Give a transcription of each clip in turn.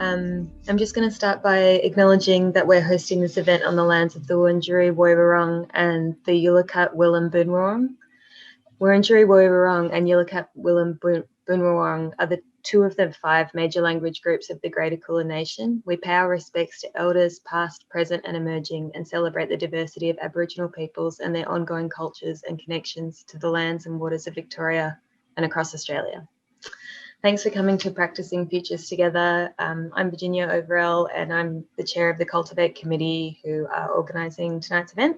I'm just going to start by acknowledging that we're hosting this event on the lands of the Wurundjeri Woiwurrung and the Yulakat Willam Boonwurrung. Wurundjeri Woiwurrung and Yulakat Willam Boonwurrung are the two of the 5 major language groups of the Greater Kulin Nation. We pay our respects to elders past, present and emerging, and celebrate the diversity of Aboriginal peoples and their ongoing cultures and connections to the lands and waters of Victoria and across Australia. Thanks for coming to Practicing Futures Together. I'm Virginia Overell and I'm the chair of the Cultivate committee who are organising tonight's event.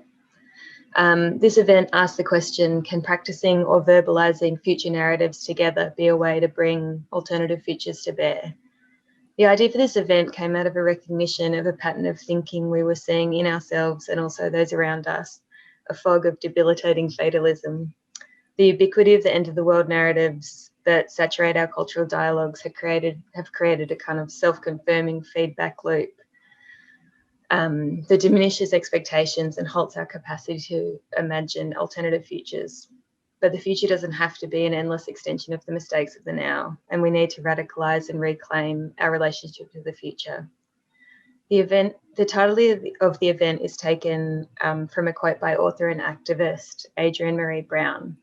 This event asks the question, can practicing or verbalising future narratives together be a way to bring alternative futures to bear? The idea for this event came out of a recognition of a pattern of thinking we were seeing in ourselves and also those around us, a fog of debilitating fatalism. The ubiquity of the end of the world narratives that saturate our cultural dialogues have created a kind of self-confirming feedback loop that diminishes expectations and halts our capacity to imagine alternative futures. But the future doesn't have to be an endless extension of the mistakes of the now, and we need to radicalise and reclaim our relationship to the future. The title of the event is taken from a quote by author and activist Adrienne Maree Brown.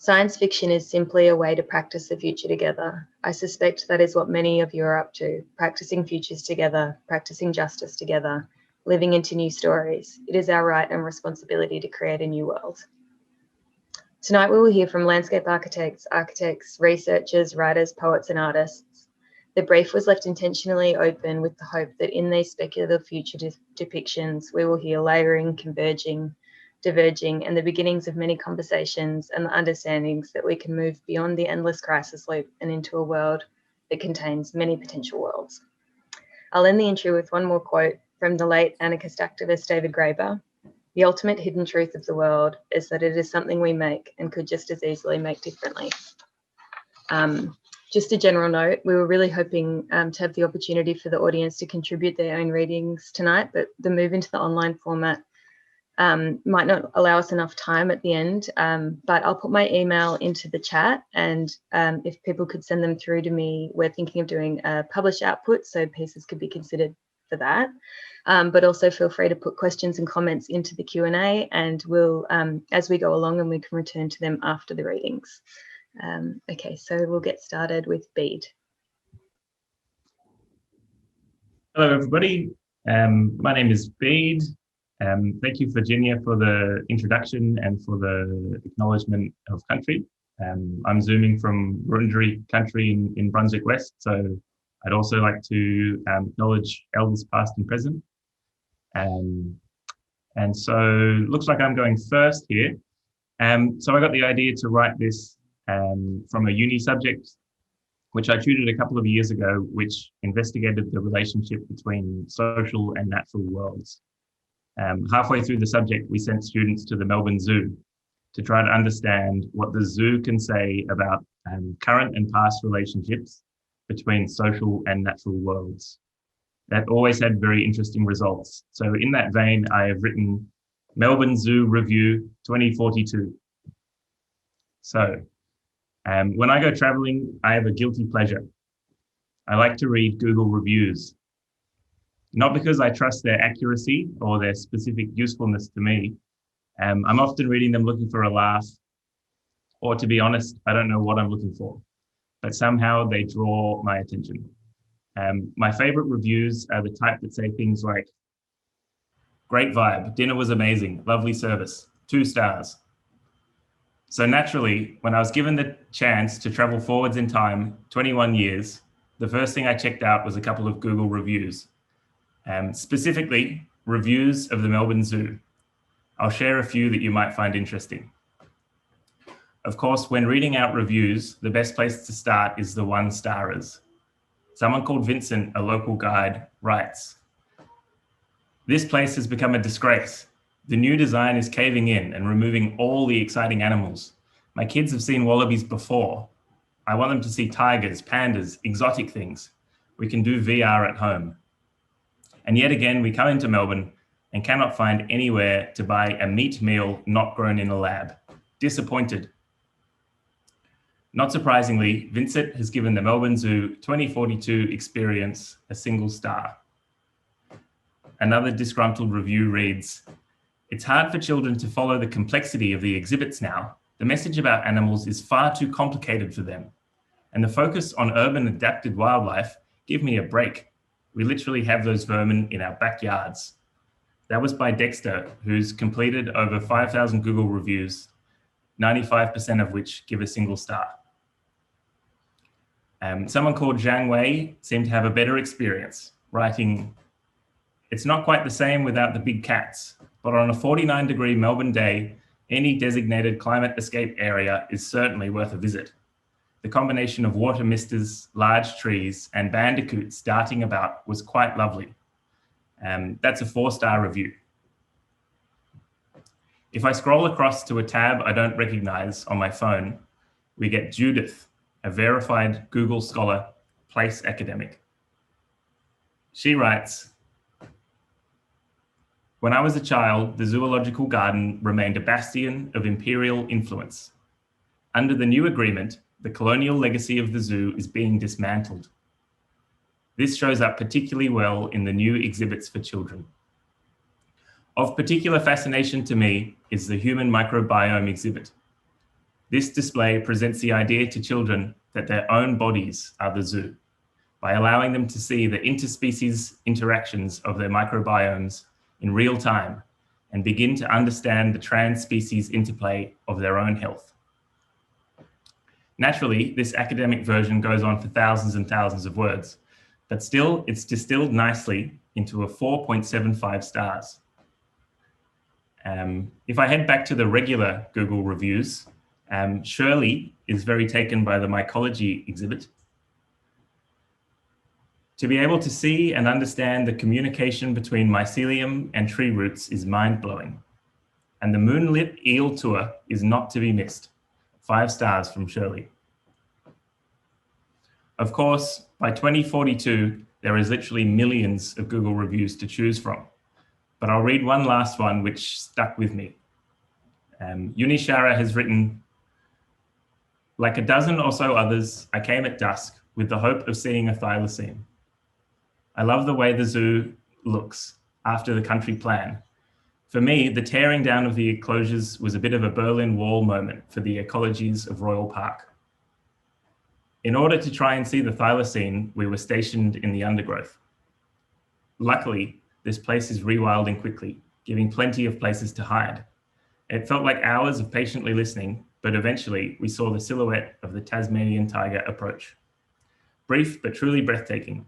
Science fiction is simply a way to practice the future together. I suspect that is what many of you are up to, practicing futures together, practicing justice together, living into new stories. It is our right and responsibility to create a new world. Tonight we will hear from landscape architects, researchers, writers, poets and artists. The brief was left intentionally open with the hope that in these speculative future depictions we will hear layering, converging, diverging, and the beginnings of many conversations and the understandings that we can move beyond the endless crisis loop and into a world that contains many potential worlds. I'll end the intro with one more quote from the late anarchist activist David Graeber. The ultimate hidden truth of the world is that it is something we make and could just as easily make differently. Just a general note, we were really hoping to have the opportunity for the audience to contribute their own readings tonight, but the move into the online format might not allow us enough time at the end, but I'll put my email into the chat, and if people could send them through to me, we're thinking of doing a published output, so pieces could be considered for that. But also feel free to put questions and comments into the Q&A, and we'll, as we go along, and we can return to them after the readings. Okay, so we'll get started with Bede. Hello, everybody. My name is Bede. Thank you, Virginia, for the introduction and for the acknowledgement of country. I'm Zooming from Wurundjeri country in Brunswick West, so I'd also like to acknowledge elders past and present. And so looks like I'm going first here. So I got the idea to write this from a uni subject, which I tutored a couple of years ago, which investigated the relationship between social and natural worlds. Halfway through the subject, we sent students to the Melbourne Zoo to try to understand what the zoo can say about current and past relationships between social and natural worlds. That always had very interesting results. So in that vein, I have written Melbourne Zoo Review 2042. So when I go traveling, I have a guilty pleasure. I like to read Google reviews. Not because I trust their accuracy or their specific usefulness to me. I'm often reading them looking for a laugh, or to be honest, I don't know what I'm looking for, but somehow they draw my attention. My favorite reviews are the type that say things like, great vibe, dinner was amazing, lovely service, 2 stars. So naturally, when I was given the chance to travel forwards in time, 21 years, the first thing I checked out was a couple of Google reviews. Specifically, reviews of the Melbourne Zoo. I'll share a few that you might find interesting. Of course, when reading out reviews, the best place to start is the 1-starers. Someone called Vincent, a local guide, writes, "This place has become a disgrace. The new design is caving in and removing all the exciting animals. My kids have seen wallabies before. I want them to see tigers, pandas, exotic things. We can do VR at home. And yet again, we come into Melbourne and cannot find anywhere to buy a meat meal not grown in a lab. Disappointed." Not surprisingly, Vincent has given the Melbourne Zoo 2042 experience a single star. Another disgruntled review reads, "It's hard for children to follow the complexity of the exhibits now. The message about animals is far too complicated for them. And the focus on urban adapted wildlife, give me a break. We literally have those vermin in our backyards." That was by Dexter, who's completed over 5,000 Google reviews, 95% of which give a single star. Someone called Zhang Wei seemed to have a better experience, writing, "It's not quite the same without the big cats, but on a 49-degree Melbourne day, any designated climate escape area is certainly worth a visit. The combination of water misters, large trees, and bandicoots darting about was quite lovely." That's a 4-star review. If I scroll across to a tab I don't recognize on my phone, we get Judith, a verified Google Scholar, place academic. She writes, "When I was a child, the zoological garden remained a bastion of imperial influence. Under the new agreement, the colonial legacy of the zoo is being dismantled. This shows up particularly well in the new exhibits for children. Of particular fascination to me is the human microbiome exhibit. This display presents the idea to children that their own bodies are the zoo, by allowing them to see the interspecies interactions of their microbiomes in real time and begin to understand the trans-species interplay of their own health." Naturally, this academic version goes on for thousands and thousands of words, but still it's distilled nicely into a 4.75 stars. If I head back to the regular Google reviews, Shirley is very taken by the mycology exhibit. "To be able to see and understand the communication between mycelium and tree roots is mind-blowing. And the moonlit eel tour is not to be missed. 5 stars from Shirley." Of course, by 2042, there is literally millions of Google reviews to choose from. But I'll read one last one which stuck with me. Unishara has written, "Like a dozen or so others, I came at dusk with the hope of seeing a thylacine. I love the way the zoo looks after the country plan. For me, the tearing down of the enclosures was a bit of a Berlin Wall moment for the ecologies of Royal Park. In order to try and see the thylacine, we were stationed in the undergrowth. Luckily, this place is rewilding quickly, giving plenty of places to hide. It felt like hours of patiently listening, but eventually we saw the silhouette of the Tasmanian tiger approach. Brief, but truly breathtaking.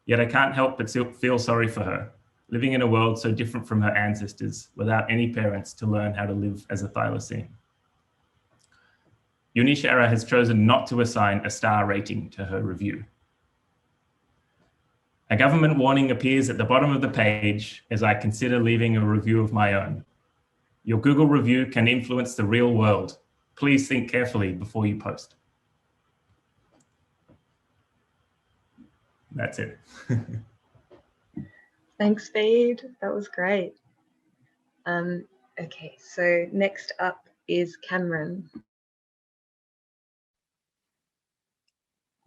Yet I can't help but feel sorry for her, living in a world so different from her ancestors, without any parents to learn how to live as a thylacine." Unishara has chosen not to assign a star rating to her review. A government warning appears at the bottom of the page as I consider leaving a review of my own. Your Google review can influence the real world. Please think carefully before you post. That's it. Thanks, Speed. That was great. Okay, so next up is Cameron.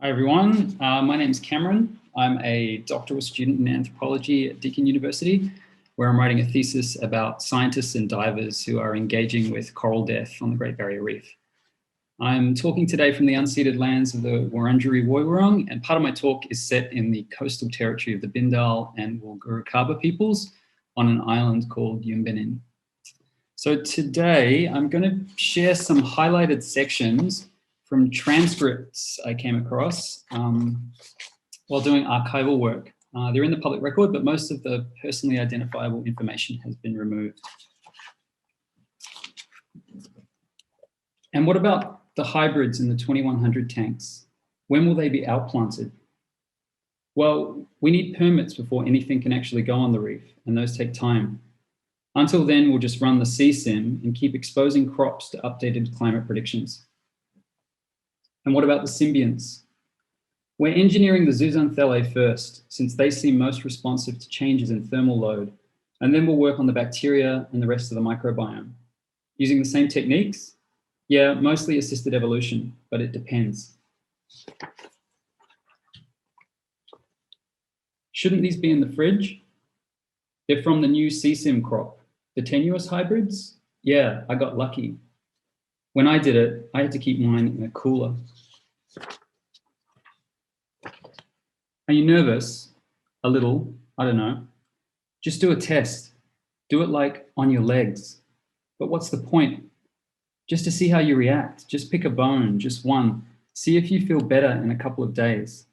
Hi everyone, my name is Cameron. I'm a doctoral student in anthropology at Deakin University, where I'm writing a thesis about scientists and divers who are engaging with coral death on the Great Barrier Reef. I'm talking today from the unceded lands of the Wurundjeri Woiwurrung, and part of my talk is set in the coastal territory of the Bindal and Walgurukaba peoples on an island called Yumbenin. So today I'm going to share some highlighted sections from transcripts I came across while doing archival work. They're in the public record, but most of the personally identifiable information has been removed. And what about the hybrids in the 2100 tanks? When will they be outplanted? Well, we need permits before anything can actually go on the reef, and those take time. Until then, we'll just run the CSIM and keep exposing crops to updated climate predictions. And what about the symbionts? We're engineering the zooxanthellae first, since they seem most responsive to changes in thermal load, and then we'll work on the bacteria and the rest of the microbiome. Using the same techniques? Yeah, mostly assisted evolution, but it depends. Shouldn't these be in the fridge? They're from the new CSIM crop. The tenuous hybrids? Yeah, I got lucky. When I did it, I had to keep mine in a cooler. Are you nervous? A little, I don't know. Just do a test. Do it like on your legs. But what's the point? Just to see how you react. Just pick a bone, just one. See if you feel better in a couple of days.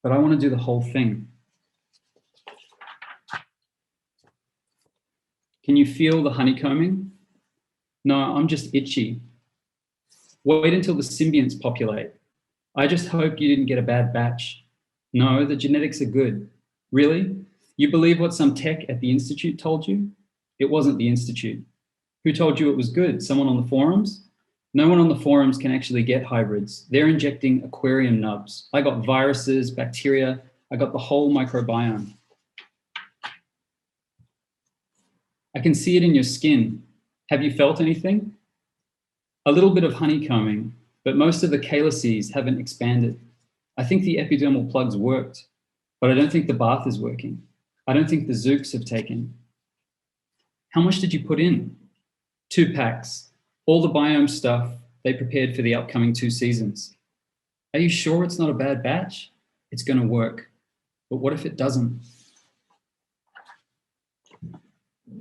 But I want to do the whole thing. Can you feel the honeycombing? No, I'm just itchy. Wait until the symbionts populate. I just hope you didn't get a bad batch. No, the genetics are good. Really? You believe what some tech at the Institute told you? It wasn't the Institute. Who told you it was good? Someone on the forums? No one on the forums can actually get hybrids. They're injecting aquarium nubs. I got viruses, bacteria. I got the whole microbiome. I can see it in your skin. Have you felt anything? A little bit of honeycombing, but most of the calyces haven't expanded. I think the epidermal plugs worked, but I don't think the bath is working. I don't think the zooks have taken. How much did you put in? 2 packs. All the biome stuff they prepared for the upcoming 2 seasons. Are you sure it's not a bad batch? It's going to work. But what if it doesn't?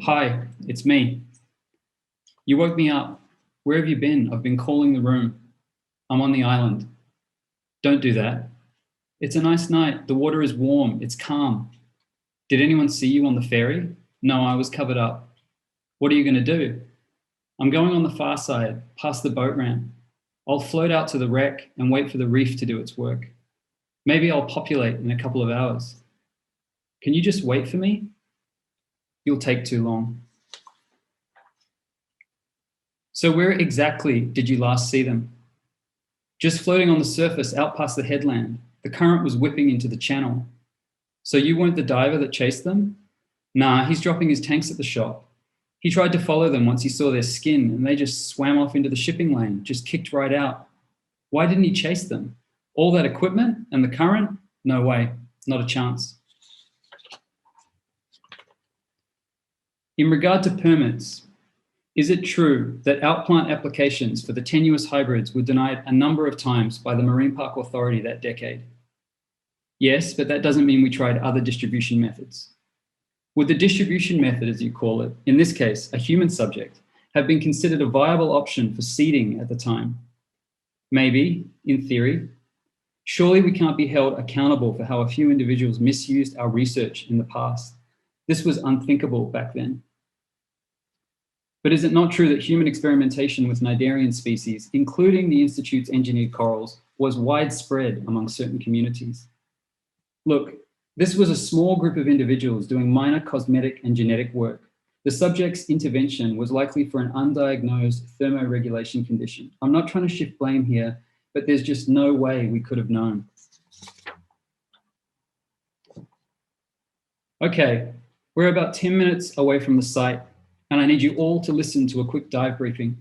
Hi, it's me. You woke me up. Where have you been? I've been calling the room. I'm on the island. Don't do that. It's a nice night. The water is warm. It's calm. Did anyone see you on the ferry? No, I was covered up. What are you going to do? I'm going on the far side, past the boat ramp. I'll float out to the wreck and wait for the reef to do its work. Maybe I'll populate in a couple of hours. Can you just wait for me? You'll take too long. So where exactly did you last see them? Just floating on the surface out past the headland. The current was whipping into the channel. So you weren't the diver that chased them? Nah, he's dropping his tanks at the shop. He tried to follow them once he saw their skin and they just swam off into the shipping lane, just kicked right out. Why didn't he chase them? All that equipment and the current? No way, not a chance. In regard to permits, is it true that outplant applications for the tenuous hybrids were denied a number of times by the Marine Park Authority that decade? Yes, but that doesn't mean we tried other distribution methods. Would the distribution method, as you call it, in this case, a human subject, have been considered a viable option for seeding at the time? Maybe, in theory. Surely we can't be held accountable for how a few individuals misused our research in the past. This was unthinkable back then. But is it not true that human experimentation with cnidarian species, including the Institute's engineered corals, was widespread among certain communities? Look, this was a small group of individuals doing minor cosmetic and genetic work. The subject's intervention was likely for an undiagnosed thermoregulation condition. I'm not trying to shift blame here, but there's just no way we could have known. Okay, we're about 10 minutes away from the site, and I need you all to listen to a quick dive briefing.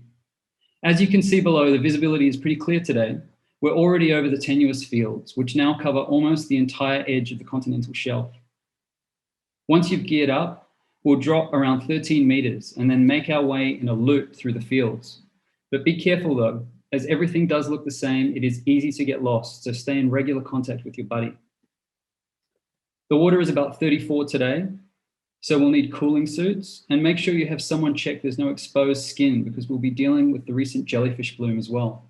As you can see below, the visibility is pretty clear today. We're already over the tenuous fields, which now cover almost the entire edge of the continental shelf. Once you've geared up, we'll drop around 13 meters and then make our way in a loop through the fields. But be careful though, as everything does look the same, it is easy to get lost, so stay in regular contact with your buddy. The water is about 34 today, so we'll need cooling suits, and make sure you have someone check there's no exposed skin because we'll be dealing with the recent jellyfish bloom as well.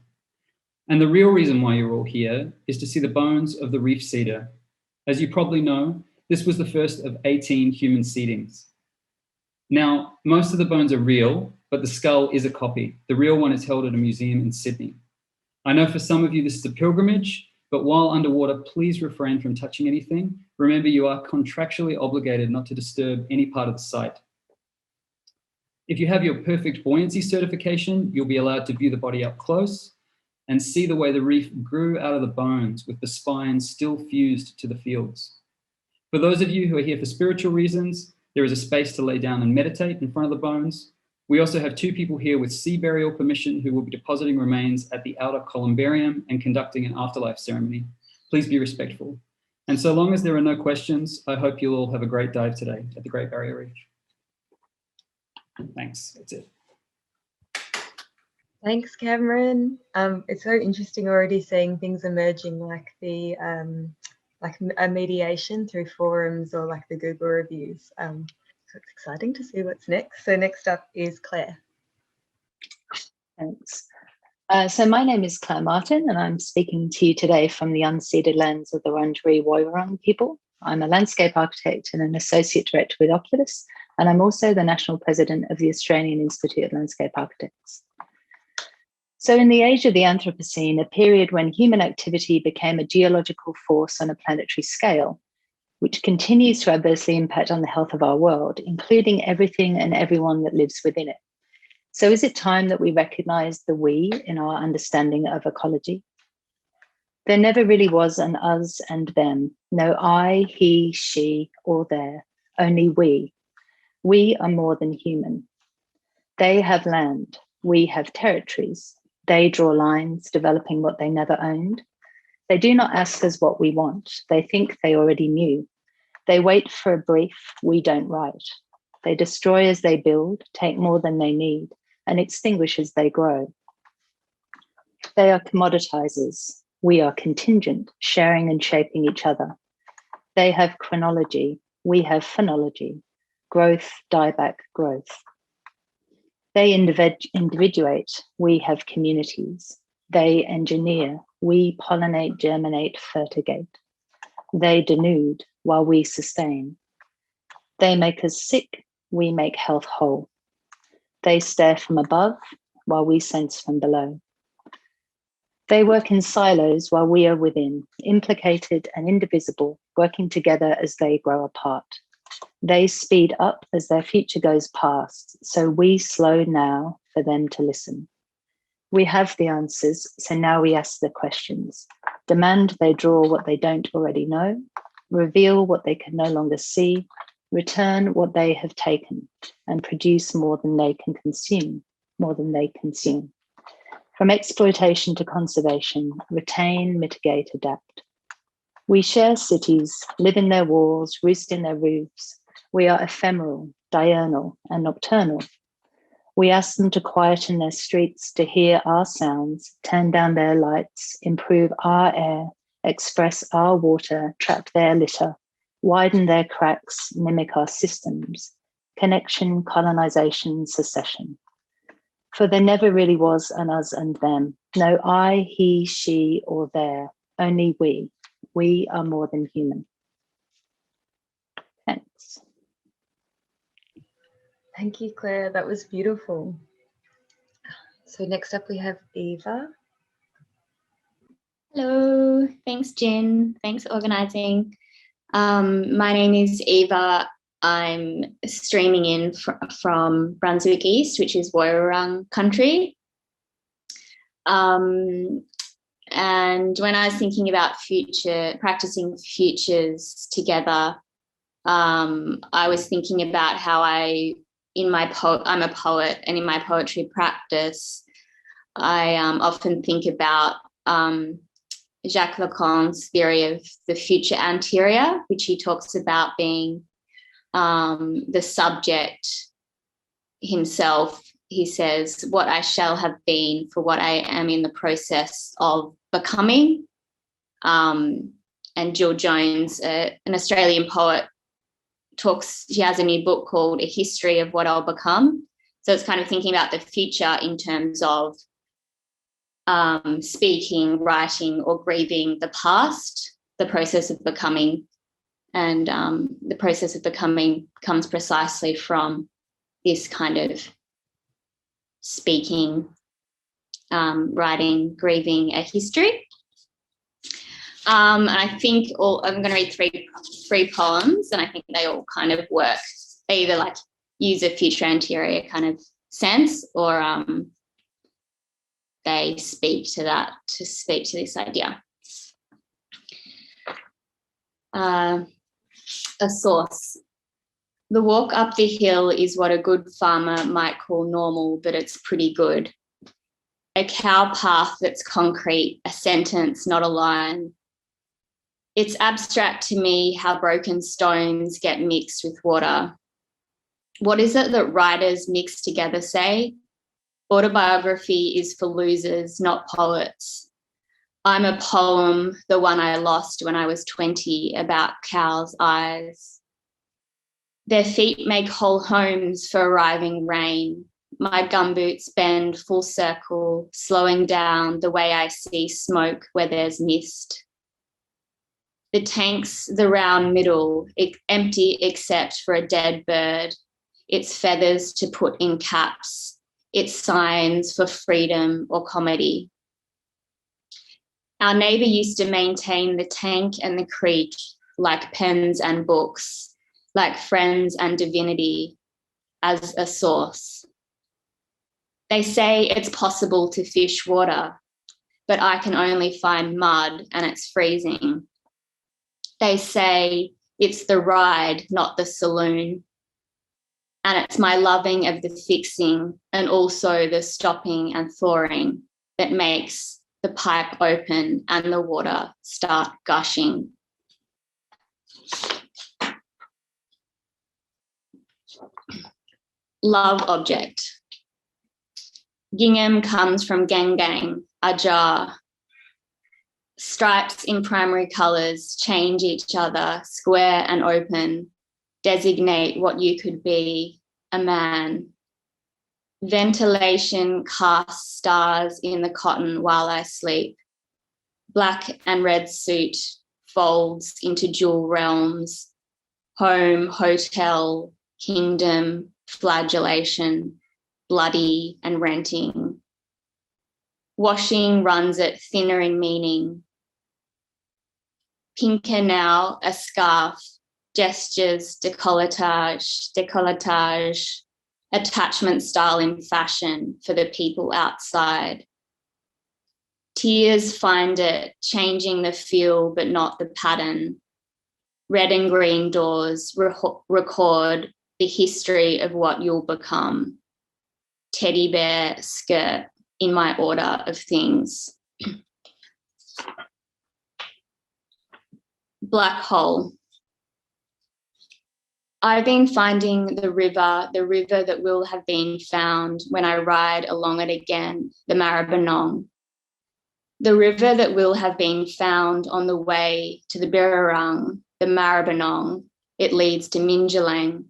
And the real reason why you're all here is to see the bones of the reef cedar. As you probably know, this was the first of 18 human seedings. Now, most of the bones are real, but the skull is a copy. The real one is held at a museum in Sydney. I know for some of you this is a pilgrimage, but while underwater, please refrain from touching anything. Remember, you are contractually obligated not to disturb any part of the site. If you have your perfect buoyancy certification, you'll be allowed to view the body up close and see the way the reef grew out of the bones with the spine still fused to the fields. For those of you who are here for spiritual reasons, there is a space to lay down and meditate in front of the bones. We also have 2 people here with sea burial permission who will be depositing remains at the outer columbarium and conducting an afterlife ceremony. Please be respectful. And so long as there are no questions, I hope you'll all have a great dive today at the Great Barrier Reef. Thanks, that's it. Thanks, Cameron. It's so interesting already seeing things emerging like the like a mediation through forums or like the Google reviews. So it's exciting to see what's next. So next up is Claire. Thanks. So my name is Claire Martin, and I'm speaking to you today from the unceded lands of the Wurundjeri Woiwurrung people. I'm a landscape architect and an associate director with Oculus, and I'm also the national president of the Australian Institute of Landscape Architects. So in the age of the Anthropocene, a period when human activity became a geological force on a planetary scale, which continues to adversely impact on the health of our world, including everything and everyone that lives within it. So is it time that we recognize the we in our understanding of ecology? There never really was an us and them, no I, he, she, or there, only we. We are more than human. They have land, we have territories. They draw lines, developing what they never owned. They do not ask us what we want. They think they already knew. They wait for a brief we don't write. They destroy as they build, take more than they need, and extinguish as they grow. They are commoditizers. We are contingent, sharing and shaping each other. They have chronology. We have phonology. Growth, dieback, growth. They individuate. We have communities. They engineer. We pollinate, germinate, fertigate. They denude while we sustain. They make us sick. We make health whole. They stare from above while we sense from below. They work in silos while we are within, implicated and indivisible, working together as they grow apart. They speed up as their future goes past, so we slow now for them to listen. We have the answers, so now we ask the questions. Demand they draw what they don't already know, reveal what they can no longer see, return what they have taken, and produce more than they can consume, more than they consume. From exploitation to conservation, retain, mitigate, adapt. We share cities, live in their walls, roost in their roofs. We are ephemeral, diurnal, and nocturnal. We ask them to quieten their streets, to hear our sounds, turn down their lights, improve our air, express our water, trap their litter, widen their cracks, mimic our systems, connection, colonization, secession. For there never really was an us and them, no I, he, she, or there, only we. We are more than human. Thanks. Thank you, Claire. That was beautiful. So next up we have Eva. Hello, thanks Jen, thanks for organising. My name is Eva. I'm streaming in from Brunswick East, which is Woiwurrung country. And when I was thinking about practicing futures together, I was thinking about how I'm a poet, and in my poetry practice, I often think about Jacques Lacan's theory of the future anterior, which he talks about being the subject himself. He says, what I shall have been for what I am in the process of becoming. And Jill Jones, an Australian poet, she has a new book called A History of What I'll Become. So it's kind of thinking about the future in terms of speaking, writing, or grieving the past, the process of becoming. And the process of becoming comes precisely from this kind of speaking, writing, grieving a history. And I think I'm going to read three poems, and I think they all kind of work. They either like use a future anterior kind of sense, or they speak to this idea. A source. The walk up the hill is what a good farmer might call normal, but it's pretty good. A cow path that's concrete, a sentence, not a line. It's abstract to me how broken stones get mixed with water. What is it that writers mixed together say? Autobiography is for losers, not poets. I'm a poem, the one I lost when I was 20, about cows' eyes. Their feet make whole homes for arriving rain. My gumboots bend full circle, slowing down the way I see smoke where there's mist. The tank's the round middle, empty except for a dead bird, its feathers to put in caps, its signs for freedom or comedy. Our neighbour used to maintain the tank and the creek like pens and books, like friends and divinity, as a source. They say it's possible to fish water, but I can only find mud and it's freezing. They say it's the ride, not the saloon. And it's my loving of the fixing and also the stopping and thawing that makes the pipe open and the water start gushing. Love object. Gingham comes from gang gang, a jar. Stripes in primary colours change each other, square and open, designate what you could be, a man. Ventilation casts stars in the cotton while I sleep. Black and red suit folds into dual realms, home, hotel, kingdom, flagellation, bloody and renting. Washing runs it thinner in meaning. Pinker now, a scarf, gestures, décolletage, attachment style in fashion for the people outside. Tears find it, changing the feel but not the pattern. Red and green doors record the history of what you'll become. Teddy bear skirt in my order of things. Black hole. I've been finding the river that will have been found when I ride along it again, the Microbiome. The river that will have been found on the way to the Barrow, the Microbiome. It leads to Minjalang.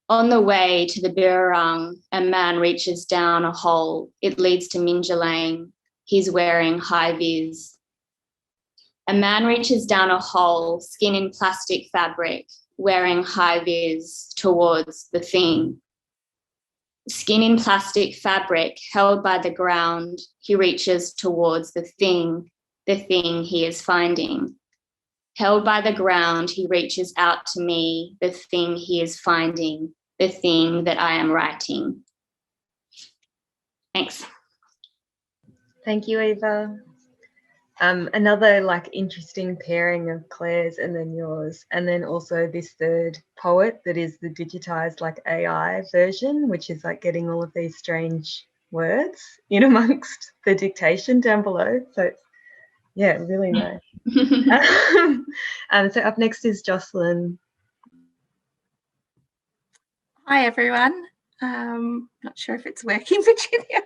On the way to the Barrow, a man reaches down a hole. It leads to Minjalang. He's wearing high vis. A man reaches down a hole, skin in plastic fabric, wearing high vis towards the thing. Skin in plastic fabric held by the ground, he reaches towards the thing he is finding. Held by the ground, he reaches out to me, the thing he is finding, the thing that I am writing. Thanks. Thank you, Eva. Another interesting pairing of Claire's and then yours, and then also this third poet that is the digitized AI version, which is getting all of these strange words in amongst the dictation down below. So it's, yeah, really nice. So up next is Jocelyn. Hi everyone. Not sure if it's working, Virginia.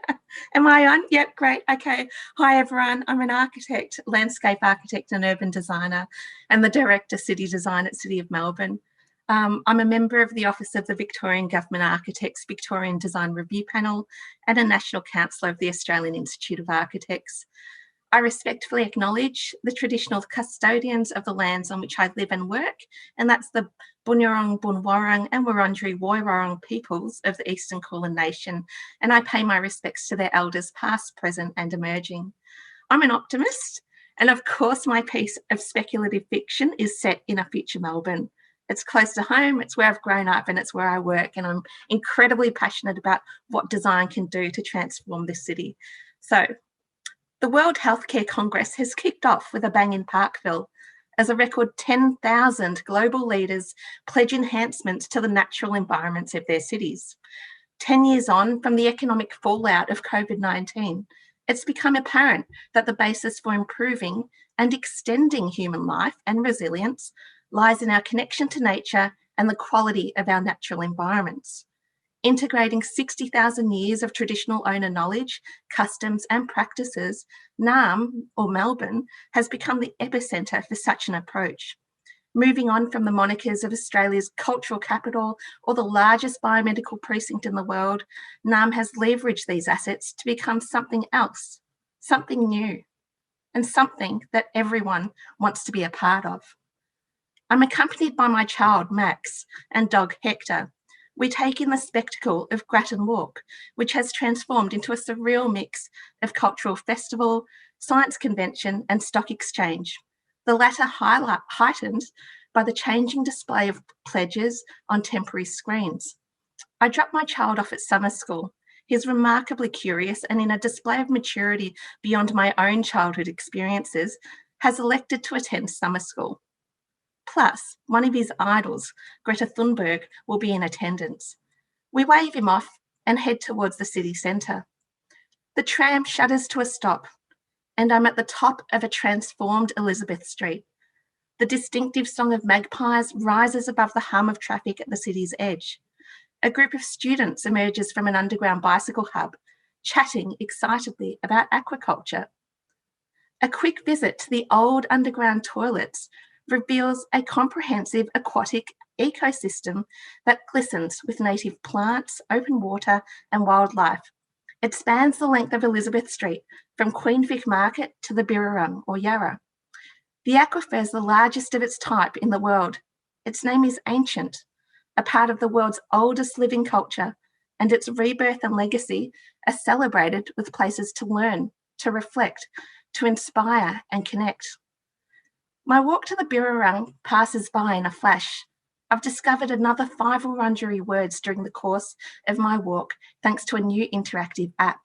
Am I on? Yep, great. Okay. Hi everyone. I'm an architect, landscape architect and urban designer, and the Director City Design at City of Melbourne. I'm a member of the Office of the Victorian Government Architects Victorian Design Review Panel and a National Councillor of the Australian Institute of Architects. I respectfully acknowledge the traditional custodians of the lands on which I live and work, and that's the Bunurong, Bunwarong and Wurundjeri Woiwurrung peoples of the Eastern Kulin Nation, and I pay my respects to their elders past, present and emerging. I'm an optimist, and of course my piece of speculative fiction is set in a future Melbourne. It's close to home, it's where I've grown up and it's where I work, and I'm incredibly passionate about what design can do to transform this city. So, the World Healthcare Congress has kicked off with a bang in Parkville. as a record 10,000 global leaders pledge enhancements to the natural environments of their cities. 10 years on from the economic fallout of COVID-19, it's become apparent that the basis for improving and extending human life and resilience lies in our connection to nature and the quality of our natural environments. Integrating 60,000 years of traditional owner knowledge, customs and practices, Naarm, or Melbourne, has become the epicentre for such an approach. Moving on from the monikers of Australia's cultural capital or the largest biomedical precinct in the world, Naarm has leveraged these assets to become something else, something new, and something that everyone wants to be a part of. I'm accompanied by my child, Max, and dog, Hector. We take in the spectacle of Grattan Walk, which has transformed into a surreal mix of cultural festival, science convention, and stock exchange, the latter heightened by the changing display of pledges on temporary screens. I dropped my child off at summer school. He's remarkably curious and, in a display of maturity beyond my own childhood experiences, has elected to attend summer school. Plus, one of his idols, Greta Thunberg, will be in attendance. We wave him off and head towards the city centre. The tram shudders to a stop, and I'm at the top of a transformed Elizabeth Street. The distinctive song of magpies rises above the hum of traffic at the city's edge. A group of students emerges from an underground bicycle hub, chatting excitedly about aquaculture. A quick visit to the old underground toilets reveals a comprehensive aquatic ecosystem that glistens with native plants, open water, and wildlife. It spans the length of Elizabeth Street, from Queen Vic Market to the Birrarung, or Yarra. The aquifer is the largest of its type in the world. Its name is ancient, a part of the world's oldest living culture, and its rebirth and legacy are celebrated with places to learn, to reflect, to inspire and connect. My walk to the Birrarung passes by in a flash. I've discovered another 5 Wurundjeri words during the course of my walk thanks to a new interactive app.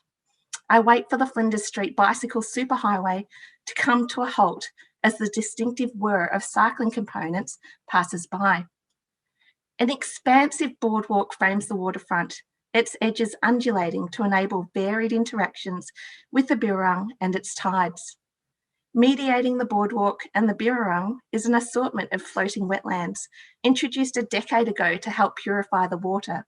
I wait for the Flinders Street bicycle superhighway to come to a halt as the distinctive whir of cycling components passes by. An expansive boardwalk frames the waterfront, its edges undulating to enable varied interactions with the Birrarung and its tides. Mediating the boardwalk and the Birrarung is an assortment of floating wetlands, introduced a decade ago to help purify the water.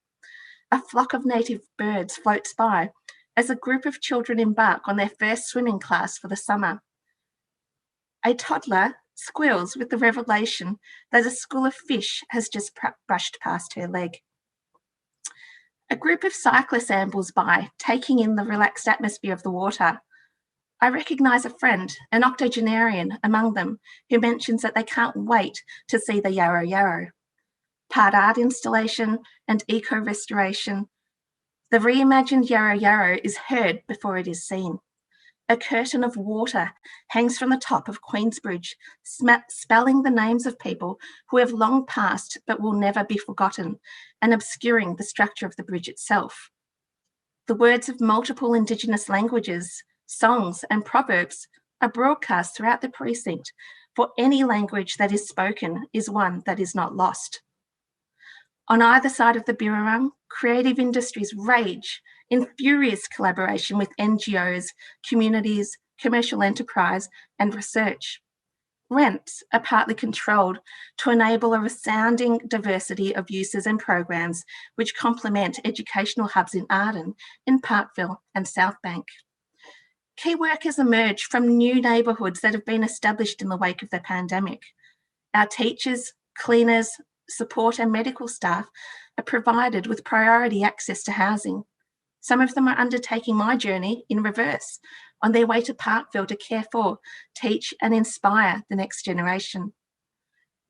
A flock of native birds floats by as a group of children embark on their first swimming class for the summer. A toddler squeals with the revelation that a school of fish has just brushed past her leg. A group of cyclists ambles by, taking in the relaxed atmosphere of the water. I recognise a friend, an octogenarian among them, who mentions that they can't wait to see the Yarrow Yarrow. Part art installation and eco-restoration, the reimagined Yarrow Yarrow is heard before it is seen. A curtain of water hangs from the top of Queensbridge, spelling the names of people who have long passed but will never be forgotten, and obscuring the structure of the bridge itself. The words of multiple Indigenous languages, songs and proverbs are broadcast throughout the precinct, for any language that is spoken is one that is not lost. On either side of the Birrarung, creative industries rage in furious collaboration with NGOs, communities, commercial enterprise and research. Rents are partly controlled to enable a resounding diversity of uses and programs which complement educational hubs in Arden, in Parkville and Southbank. Key workers emerge from new neighbourhoods that have been established in the wake of the pandemic. Our teachers, cleaners, support and medical staff are provided with priority access to housing. Some of them are undertaking my journey in reverse, on their way to Parkville to care for, teach and inspire the next generation.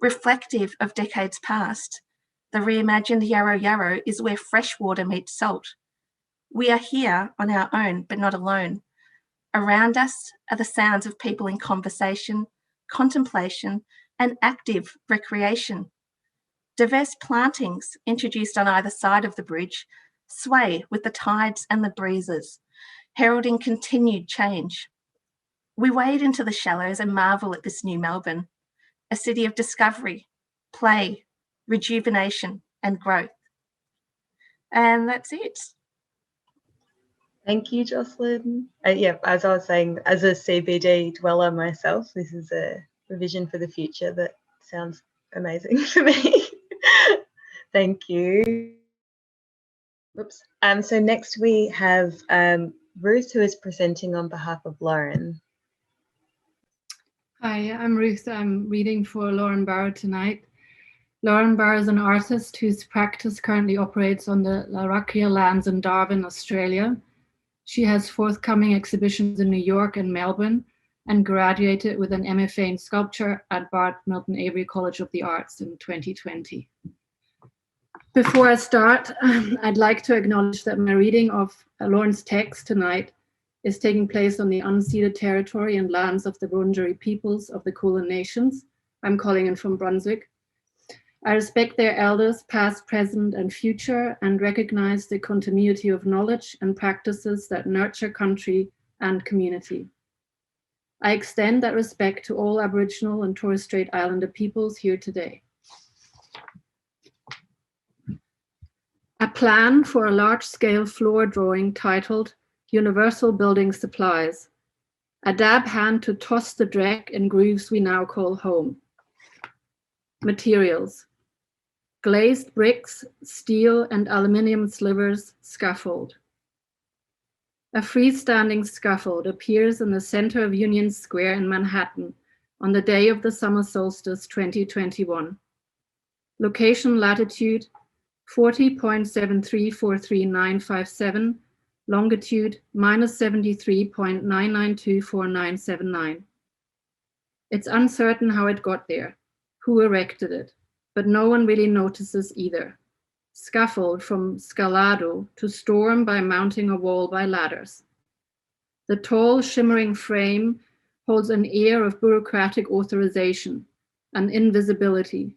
Reflective of decades past, the reimagined Yarrow Yarrow is where fresh water meets salt. We are here on our own, but not alone. Around us are the sounds of people in conversation, contemplation, and active recreation. Diverse plantings introduced on either side of the bridge sway with the tides and the breezes, heralding continued change. We wade into the shallows and marvel at this new Melbourne. a city of discovery, play, rejuvenation, and growth. And that's it. Thank you, Jocelyn. Yeah, as I was saying, as a CBD dweller myself, this is a vision for the future that sounds amazing for me. Thank you. Oops. So next we have Ruth, who is presenting on behalf of Lauren. Hi, I'm Ruth. I'm reading for Lauren Barrow tonight. Lauren Barrow is an artist whose practice currently operates on the Larrakia lands in Darwin, Australia. She has forthcoming exhibitions in New York and Melbourne and graduated with an MFA in sculpture at Bart Milton Avery College of the Arts in 2020. Before I start, I'd like to acknowledge that my reading of Lauren's text tonight is taking place on the unceded territory and lands of the Wurundjeri peoples of the Kulin Nations. I'm calling in from Brunswick. I respect their elders, past, present, and future, and recognize the continuity of knowledge and practices that nurture country and community. I extend that respect to all Aboriginal and Torres Strait Islander peoples here today. A plan for a large-scale floor drawing titled Universal Building Supplies. A dab hand to toss the dreck in grooves we now call home. Materials. Glazed bricks, steel and aluminium slivers, scaffold. A freestanding scaffold appears in the center of Union Square in Manhattan on the day of the summer solstice 2021. Location latitude 40.7343957, longitude -73.9924979. It's uncertain how it got there, who erected it, but no one really notices either. Scaffold from scalado, to storm by mounting a wall by ladders. The tall, shimmering frame holds an air of bureaucratic authorization, an invisibility.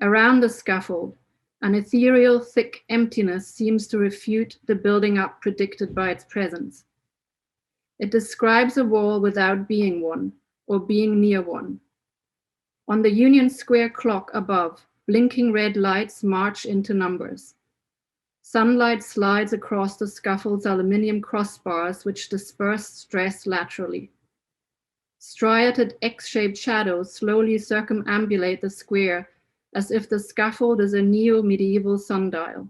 Around the scaffold, an ethereal, thick emptiness seems to refute the building up predicted by its presence. It describes a wall without being one, or being near one. On the Union Square clock above, blinking red lights march into numbers. Sunlight slides across the scaffold's aluminium crossbars, which disperse stress laterally. Striated X-shaped shadows slowly circumambulate the square, as if the scaffold is a neo-medieval sundial.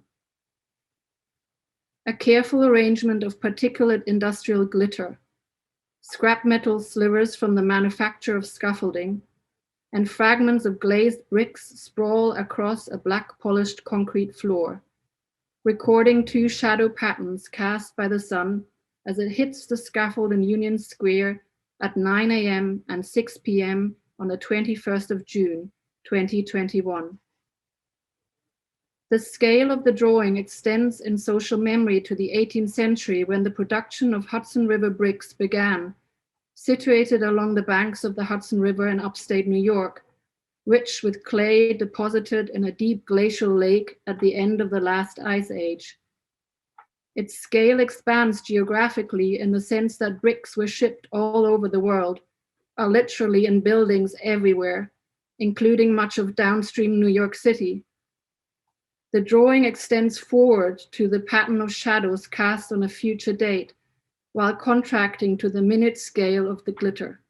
A careful arrangement of particulate industrial glitter, scrap metal slivers from the manufacture of scaffolding, and fragments of glazed bricks sprawl across a black polished concrete floor, recording two shadow patterns cast by the sun as it hits the scaffold in Union Square at 9 a.m. and 6 p.m. on the 21st of June, 2021. The scale of the drawing extends in social memory to the 18th century when the production of Hudson River bricks began, situated along the banks of the Hudson River in upstate New York, rich with clay deposited in a deep glacial lake at the end of the last ice age. Its scale expands geographically in the sense that bricks were shipped all over the world, are literally in buildings everywhere, including much of downstream New York City. The drawing extends forward to the pattern of shadows cast on a future date, while contracting to the minute scale of the glitter.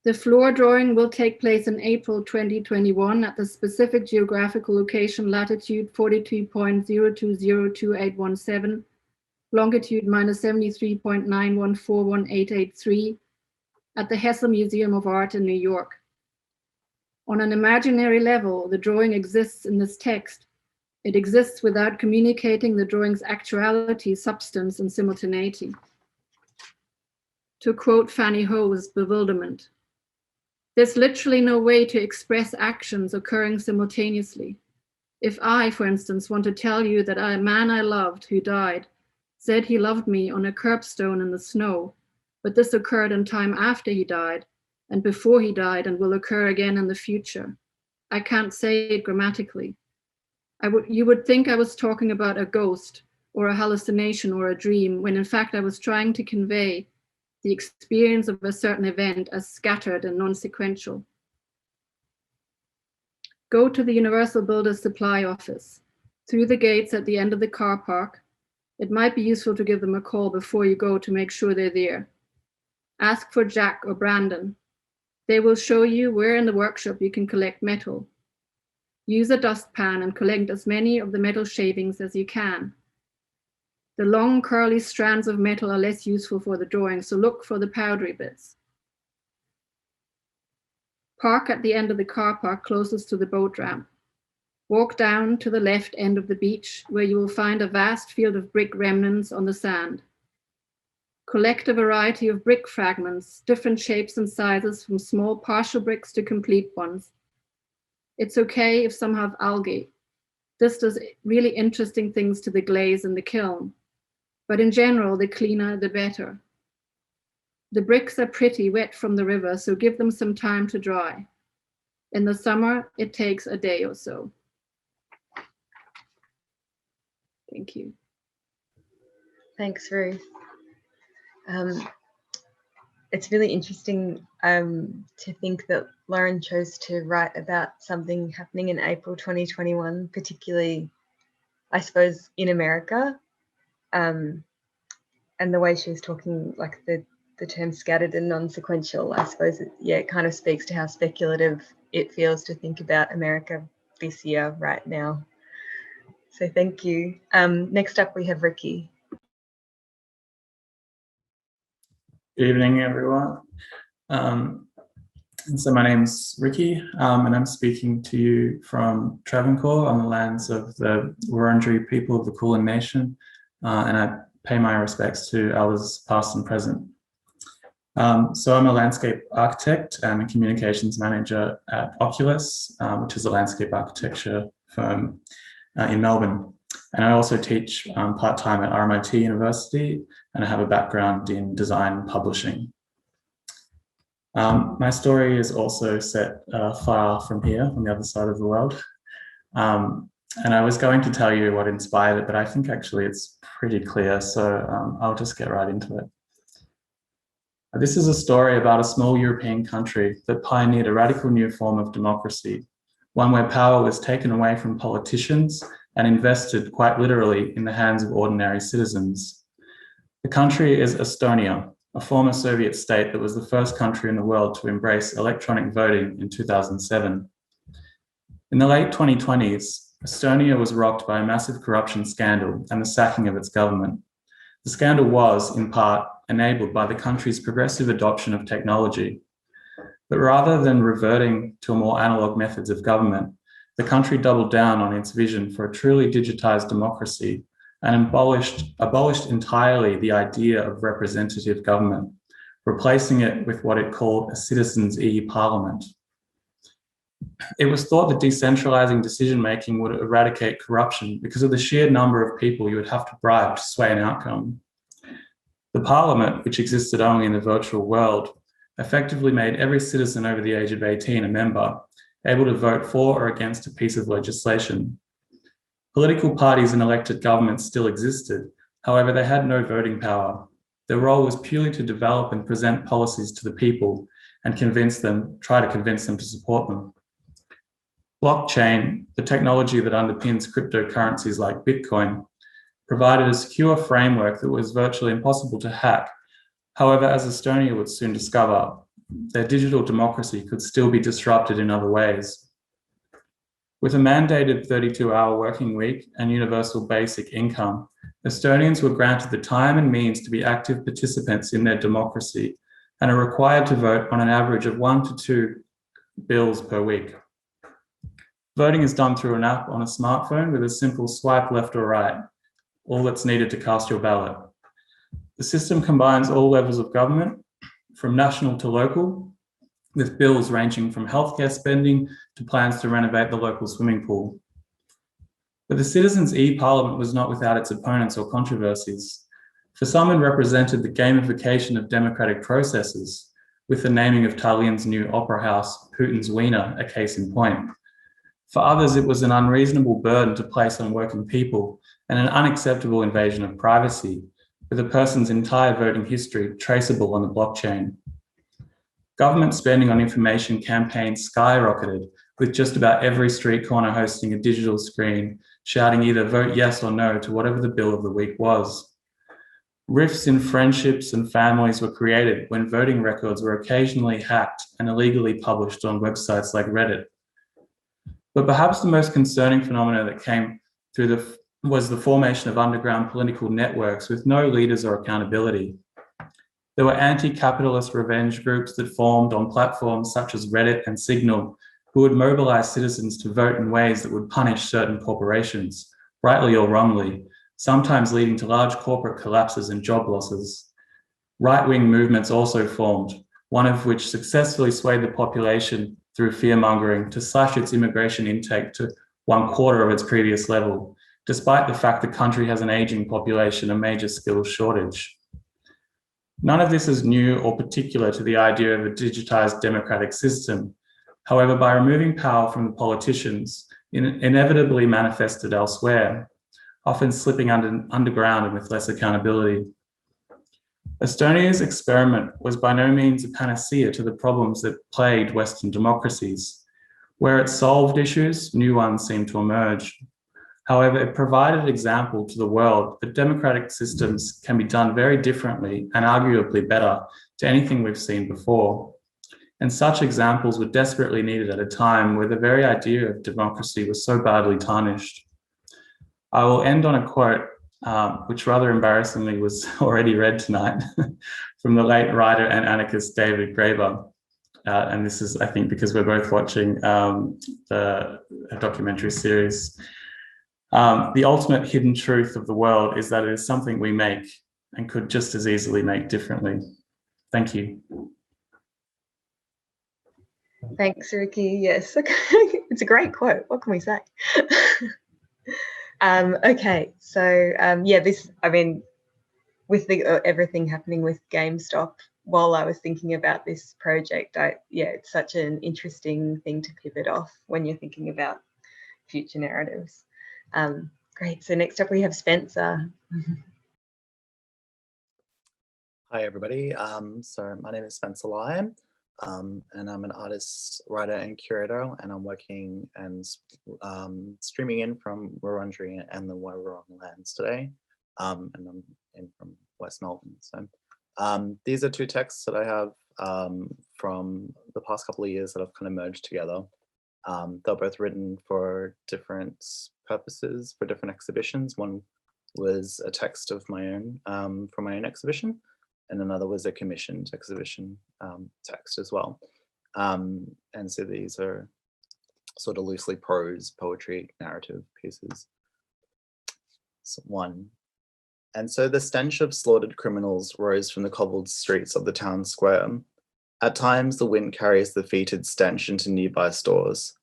The floor drawing will take place in April 2021 at the specific geographical location latitude 42.0202817, longitude -73.9141883 at the Hessel Museum of Art in New York. On an imaginary level, the drawing exists in this text. It exists without communicating the drawing's actuality, substance, and simultaneity. To quote Fanny Ho's bewilderment, "There's literally no way to express actions occurring simultaneously. If I, for instance, want to tell you that a man I loved who died said he loved me on a curbstone in the snow, but this occurred in time after he died and before he died and will occur again in the future, I can't say it grammatically. You would think I was talking about a ghost or a hallucination or a dream, when in fact I was trying to convey the experience of a certain event as scattered and non-sequential. Go to the Universal Builders Supply Office. Through the gates at the end of the car park, it might be useful to give them a call before you go to make sure they're there. Ask for Jack or Brandon. They will show you where in the workshop you can collect metal. Use a dustpan and collect as many of the metal shavings as you can. The long curly strands of metal are less useful for the drawing, so look for the powdery bits. Park at the end of the car park closest to the boat ramp. Walk down to the left end of the beach, where you will find a vast field of brick remnants on the sand. Collect a variety of brick fragments, different shapes and sizes, from small partial bricks to complete ones. It's okay if some have algae. This does really interesting things to the glaze in the kiln, but in general, the cleaner, the better. The bricks are pretty wet from the river, so give them some time to dry. In the summer, it takes a day or so. Thank you. Thanks, Ruth. It's really interesting to think that Lauren chose to write about something happening in April 2021, particularly, I suppose, in America. And the way she was talking, like the term scattered and non-sequential, I suppose, it kind of speaks to how speculative it feels to think about America this year, right now. So thank you. Next up, we have Ricky. Good evening, everyone. So my name's Ricky, and I'm speaking to you from Travancore on the lands of the Wurundjeri people of the Kulin Nation, and I pay my respects to elders past and present. So I'm a landscape architect and a communications manager at Oculus, which is a landscape architecture firm in Melbourne. And I also teach part-time at RMIT University, and I have a background in design and publishing. My story is also set far from here, on the other side of the world. And I was going to tell you what inspired it, but I think actually it's pretty clear, so I'll just get right into it. This is a story about a small European country that pioneered a radical new form of democracy, one where power was taken away from politicians and invested quite literally in the hands of ordinary citizens. The country is Estonia, a former Soviet state that was the first country in the world to embrace electronic voting in 2007. In the late 2020s, Estonia was rocked by a massive corruption scandal and the sacking of its government. The scandal was, in part, enabled by the country's progressive adoption of technology. But rather than reverting to more analog methods of government, the country doubled down on its vision for a truly digitized democracy and abolished entirely the idea of representative government, replacing it with what it called a citizens' e-parliament. It was thought that decentralizing decision-making would eradicate corruption because of the sheer number of people you would have to bribe to sway an outcome. The parliament, which existed only in the virtual world, effectively made every citizen over the age of 18 a member, able to vote for or against a piece of legislation. Political parties and elected governments still existed, however, they had no voting power. Their role was purely to develop and present policies to the people and try to convince them to support them. Blockchain, the technology that underpins cryptocurrencies like Bitcoin, provided a secure framework that was virtually impossible to hack. However, as Estonia would soon discover, their digital democracy could still be disrupted in other ways. With a mandated 32-hour working week and universal basic income, Estonians were granted the time and means to be active participants in their democracy and are required to vote on an average of 1 to 2 bills per week. Voting is done through an app on a smartphone with a simple swipe left or right, all that's needed to cast your ballot. The system combines all levels of government, from national to local, with bills ranging from healthcare spending to plans to renovate the local swimming pool. But the Citizens' e-Parliament was not without its opponents or controversies. For some, it represented the gamification of democratic processes, with the naming of Tallinn's new opera house, Putin's Wiener, a case in point. For others, it was an unreasonable burden to place on working people and an unacceptable invasion of privacy, with a person's entire voting history traceable on the blockchain. Government spending on information campaigns skyrocketed, with just about every street corner hosting a digital screen shouting either vote yes or no to whatever the bill of the week was. Rifts in friendships and families were created when voting records were occasionally hacked and illegally published on websites like Reddit. But perhaps the most concerning phenomena that came through was the formation of underground political networks with no leaders or accountability. There were anti-capitalist revenge groups that formed on platforms such as Reddit and Signal, who would mobilize citizens to vote in ways that would punish certain corporations, rightly or wrongly, sometimes leading to large corporate collapses and job losses. Right-wing movements also formed, one of which successfully swayed the population through fear-mongering to slash its immigration intake to 1/4 of its previous level, despite the fact the country has an aging population and major skills shortage. None of this is new or particular to the idea of a digitized democratic system. However, by removing power from the politicians, it inevitably manifested elsewhere, often slipping underground and with less accountability. Estonia's experiment was by no means a panacea to the problems that plagued Western democracies. Where it solved issues, new ones seemed to emerge. However, it provided an example to the world that democratic systems can be done very differently and arguably better to anything we've seen before. And such examples were desperately needed at a time where the very idea of democracy was so badly tarnished. I will end on a quote, which rather embarrassingly was already read tonight, from the late writer and anarchist David Graeber. And this is, I think, because we're both watching a documentary series. The ultimate hidden truth of the world is that it is something we make and could just as easily make differently. Thank you. Thanks, Ricky. Yes, it's a great quote. What can we say? Okay, so with everything happening with GameStop, while I was thinking about this project, it's such an interesting thing to pivot off when you're thinking about future narratives. Great. So next up we have Spencer. Hi, everybody. So my name is Spencer Lyon, and I'm an artist, writer, and curator, and I'm working and streaming in from Wurundjeri and the Woiwurrung lands today, and I'm in from West Melbourne. So these are two texts that I have from the past couple of years that I've kind of merged together. They're both written for different purposes, for different exhibitions. One was a text of my own from my own exhibition, and another was a commissioned exhibition text as well. And so these are sort of loosely prose, poetry, narrative pieces. So one. And so the stench of slaughtered criminals rose from the cobbled streets of the town square. At times, the wind carries the fetid stench into nearby stores.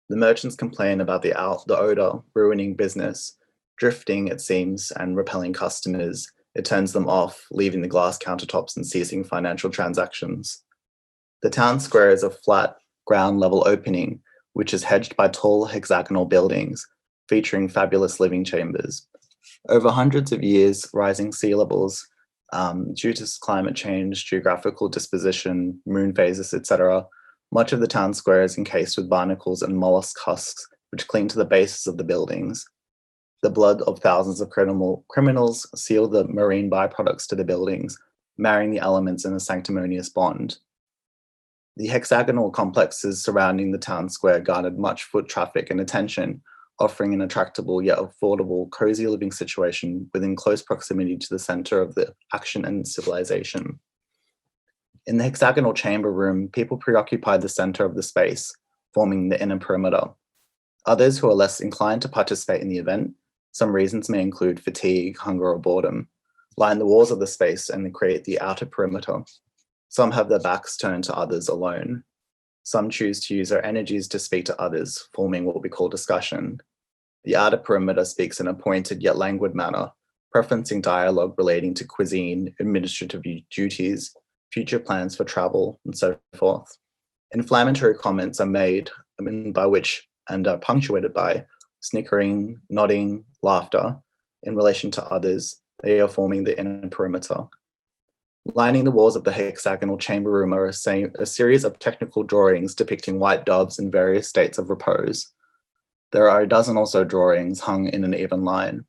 The merchants complain about the odor ruining business, drifting, it seems, and repelling customers. It turns them off, leaving the glass countertops and ceasing financial transactions. The town square is a flat, ground-level opening, which is hedged by tall hexagonal buildings, featuring fabulous living chambers. Over hundreds of years, rising sea levels, due to climate change, geographical disposition, moon phases, etc., much of the town square is encased with barnacles and mollusk husks, which cling to the bases of the buildings. The blood of thousands of criminals seal the marine byproducts to the buildings, marrying the elements in a sanctimonious bond. The hexagonal complexes surrounding the town square garnered much foot traffic and attention, offering an attractable yet affordable, cozy living situation within close proximity to the center of the action and civilization. In the hexagonal chamber room, people preoccupied the center of the space, forming the inner perimeter. Others who are less inclined to participate in the event, some reasons may include fatigue, hunger, or boredom, line the walls of the space and create the outer perimeter. Some have their backs turned to others alone. Some choose to use their energies to speak to others, forming what we call discussion. The outer perimeter speaks in a pointed yet languid manner, preferencing dialogue relating to cuisine, administrative duties, future plans for travel, and so forth. Inflammatory comments are made, by which, and are punctuated by, snickering, nodding, laughter, in relation to others, They are forming the inner perimeter. Lining the walls of the hexagonal chamber room are a series of technical drawings depicting white doves in various states of repose. There are a dozen or so drawings hung in an even line.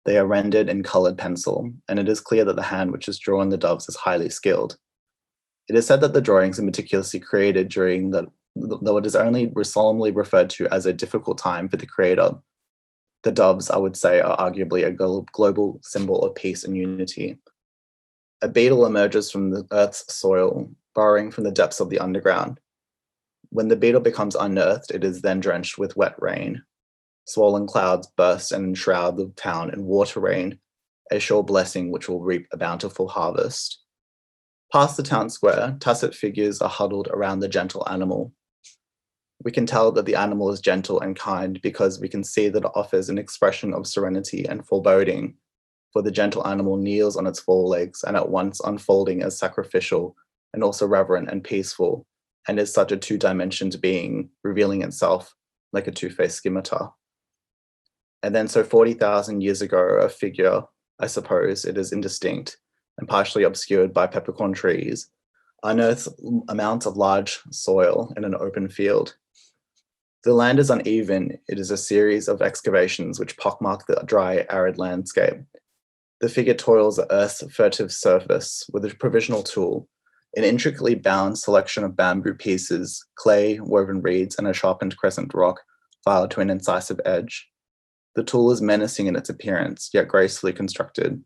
They are rendered in colored pencil, and it is clear that the hand which has drawn the doves is highly skilled. It is said that the drawings are meticulously created during though it is only solemnly referred to as a difficult time for the creator. The doves, I would say, are arguably a global symbol of peace and unity. A beetle emerges from the Earth's soil, burrowing from the depths of the underground. When the beetle becomes unearthed, it is then drenched with wet rain. Swollen clouds burst and enshroud the town in water rain, a sure blessing which will reap a bountiful harvest. Past the town square, tacit figures are huddled around the gentle animal. We can tell that the animal is gentle and kind because we can see that it offers an expression of serenity and foreboding, for the gentle animal kneels on its forelegs and at once unfolding as sacrificial and also reverent and peaceful, and is such a two-dimensioned being, revealing itself like a two-faced scimitar. And then so 40,000 years ago, a figure, I suppose it is indistinct and partially obscured by peppercorn trees, unearths amounts of large soil in an open field. The land is uneven. It is a series of excavations which pockmark the dry, arid landscape. The figure toils the earth's furtive surface with a provisional tool, an intricately bound selection of bamboo pieces, clay, woven reeds, and a sharpened crescent rock filed to an incisive edge. The tool is menacing in its appearance, yet gracefully constructed.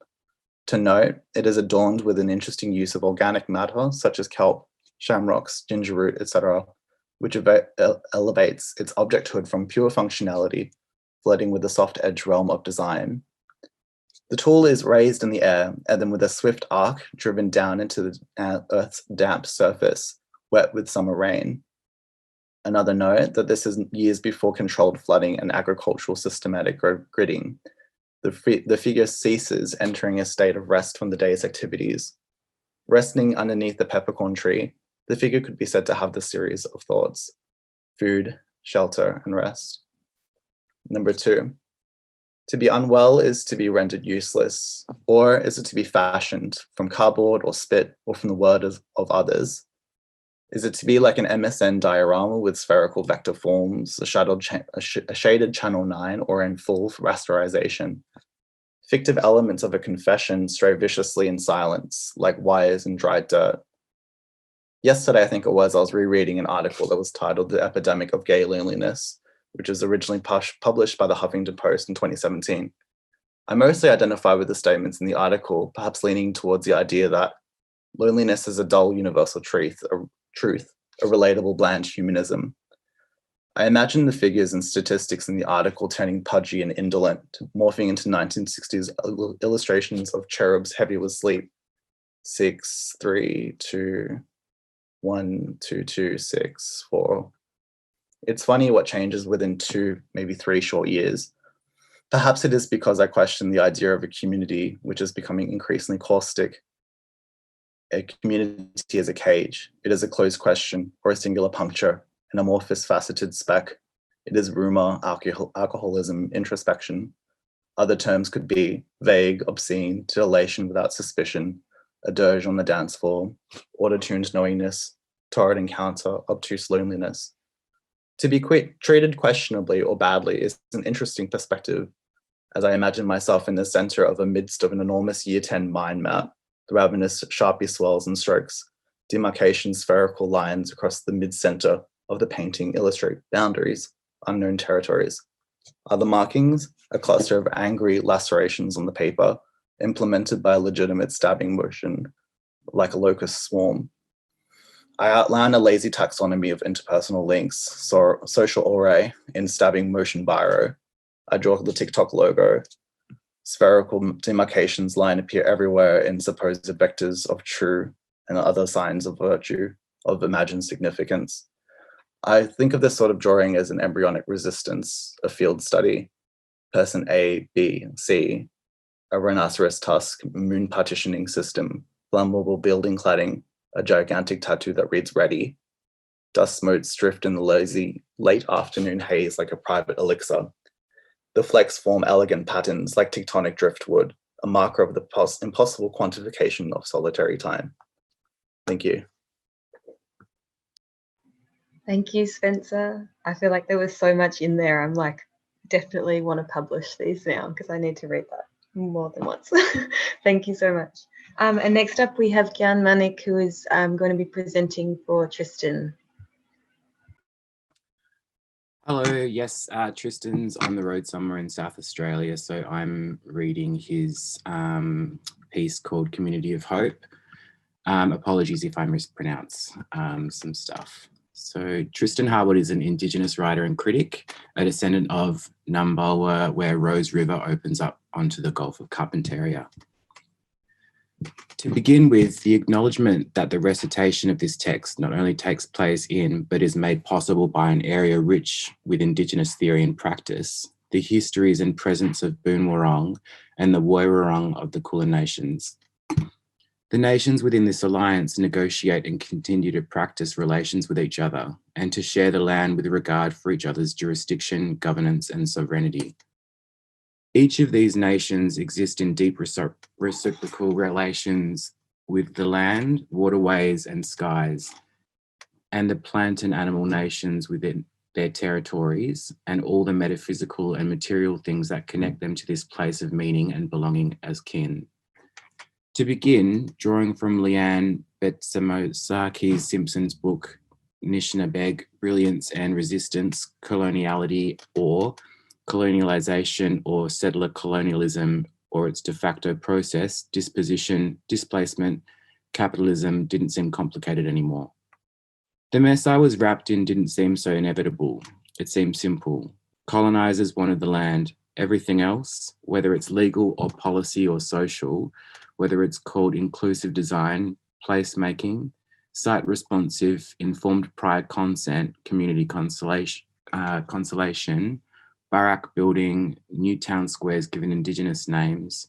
To note, it is adorned with an interesting use of organic matter, such as kelp, shamrocks, ginger root, etc., which elevates its objecthood from pure functionality, flirting with the soft-edge realm of design. The tool is raised in the air, and then with a swift arc driven down into the Earth's damp surface, wet with summer rain. Another note that this is years before controlled flooding and agricultural systematic gridding. The figure ceases, entering a state of rest from the day's activities. Resting underneath the peppercorn tree, the figure could be said to have the series of thoughts: food, shelter, and rest. Number 2. To be unwell is to be rendered useless, or is it to be fashioned from cardboard or spit or from the word of others? Is it to be like an MSN diorama with spherical vector forms, a shaded channel 9, or in full rasterization? Fictive elements of a confession stray viciously in silence, like wires in dry dirt. Yesterday, I think it was, I was rereading an article that was titled "The Epidemic of Gay Loneliness," which was originally published by the Huffington Post in 2017. I mostly identify with the statements in the article, perhaps leaning towards the idea that loneliness is a dull universal truth, a relatable bland humanism. I imagine the figures and statistics in the article turning pudgy and indolent, morphing into 1960s illustrations of cherubs heavy with sleep. 6, 3, 2, 1, 2, 2, 6, 4. It's funny what changes within 2, maybe 3 short years. Perhaps it is because I question the idea of a community, which is becoming increasingly caustic. A community is a cage. It is a closed question or a singular puncture, an amorphous faceted speck. It is rumor, alcoholism, introspection. Other terms could be vague, obscene, titillation without suspicion, a dirge on the dance floor, auto-tuned knowingness, torrid encounter, obtuse loneliness. To be treated questionably or badly is an interesting perspective, as I imagine myself in the center of a midst of an enormous Year 10 mind map, the ravenous Sharpie swirls and strokes, demarcation spherical lines across the mid-center of the painting illustrate boundaries, unknown territories. Other markings, a cluster of angry lacerations on the paper, implemented by a legitimate stabbing motion, like a locust swarm. I outline a lazy taxonomy of interpersonal links, social aura in stabbing motion Barrow. I draw the TikTok logo. Spherical demarcations line appear everywhere in supposed vectors of true and other signs of virtue, of imagined significance. I think of this sort of drawing as an embryonic resistance, a field study. Person A, B, C, a rhinoceros tusk, moon partitioning system, flammable building cladding, a gigantic tattoo that reads ready. Dust motes drift in the lazy late afternoon haze like a private elixir. The flecks form elegant patterns like tectonic driftwood, a marker of the impossible quantification of solitary time. Thank you. Thank you, Spencer. I feel like there was so much in there. I'm like, definitely want to publish these now because I need to read that more than once. Thank you so much. And next up we have Gyan Manik, who is going to be presenting for Tristan. Hello, yes, Tristan's on the road somewhere in South Australia, so I'm reading his piece called Community of Hope. Apologies if I mispronounce some stuff. So Tristan Harwood is an Indigenous writer and critic, a descendant of Numbalwa, where Rose River opens up onto the Gulf of Carpentaria. To begin with, the acknowledgement that the recitation of this text not only takes place in, but is made possible by an area rich with Indigenous theory and practice, the histories and presence of Boon Wurrung and the Woiwurrung of the Kulin Nations. The nations within this alliance negotiate and continue to practice relations with each other and to share the land with regard for each other's jurisdiction, governance, and sovereignty. Each of these nations exist in deep reciprocal relations with the land, waterways, and skies, and the plant and animal nations within their territories, and all the metaphysical and material things that connect them to this place of meaning and belonging as kin. To begin, drawing from Lyon Betsamosaki Simpson's book, Nishnabeg, Brilliance and Resistance, Coloniality or Colonialization or Settler Colonialism or its de facto process, disposition, displacement, capitalism didn't seem complicated anymore. The mess I was wrapped in didn't seem so inevitable. It seemed simple. Colonizers wanted the land. Everything else, whether it's legal or policy or social, whether it's called inclusive design, placemaking, site responsive, informed prior consent, community consolation, barrack building, new town squares given Indigenous names,